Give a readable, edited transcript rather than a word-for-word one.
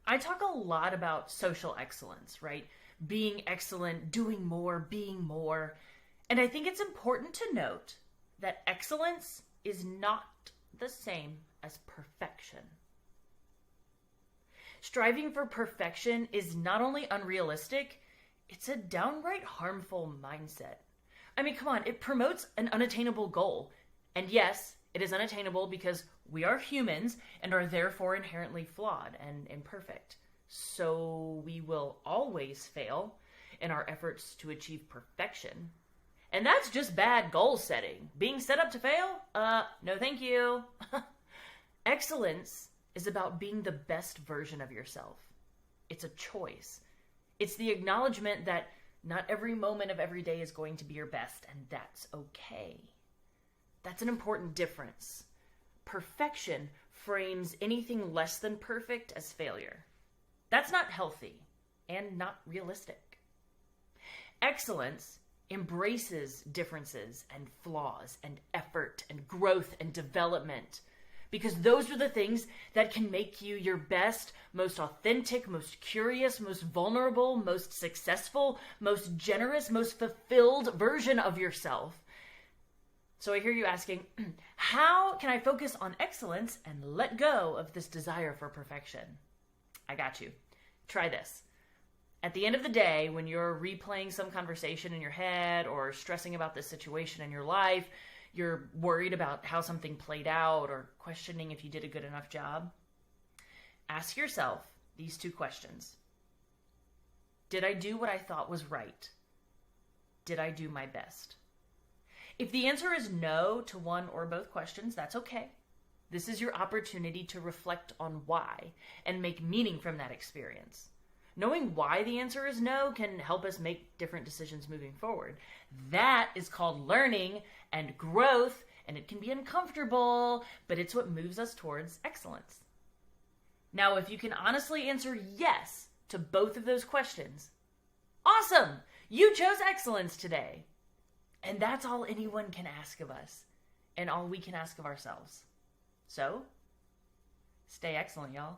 I talk a lot about social excellence, right? Being excellent, doing more, being more. And I think it's important to note that excellence is not the same as perfection. Striving for perfection is not only unrealistic, it's a downright harmful mindset. I mean, come on, it promotes an unattainable goal. And yes, it is unattainable because we are humans and are therefore inherently flawed and imperfect. So we will always fail in our efforts to achieve perfection. And that's just bad goal setting. Being set up to fail? No thank you. Excellence is about being the best version of yourself. It's a choice. It's the acknowledgement that not every moment of every day is going to be your best, and that's okay. That's an important difference. Perfection frames anything less than perfect as failure. That's not healthy and not realistic. Excellence embraces differences and flaws and effort and growth and development, because those are the things that can make you your best, most authentic, most curious, most vulnerable, most successful, most generous, most fulfilled version of yourself. So I hear you asking, how can I focus on excellence and let go of this desire for perfection? I got you. Try this. At the end of the day, when you're replaying some conversation in your head or stressing about this situation in your life, you're worried about how something played out or questioning if you did a good enough job, ask yourself these two questions. Did I do what I thought was right? Did I do my best? If the answer is no to one or both questions, that's okay. This is your opportunity to reflect on why and make meaning from that experience. Knowing why the answer is no can help us make different decisions moving forward. That is called learning and growth, and it can be uncomfortable, but it's what moves us towards excellence. Now, if you can honestly answer yes to both of those questions, awesome! You chose excellence today. And that's all anyone can ask of us, and all we can ask of ourselves. So, stay excellent, y'all.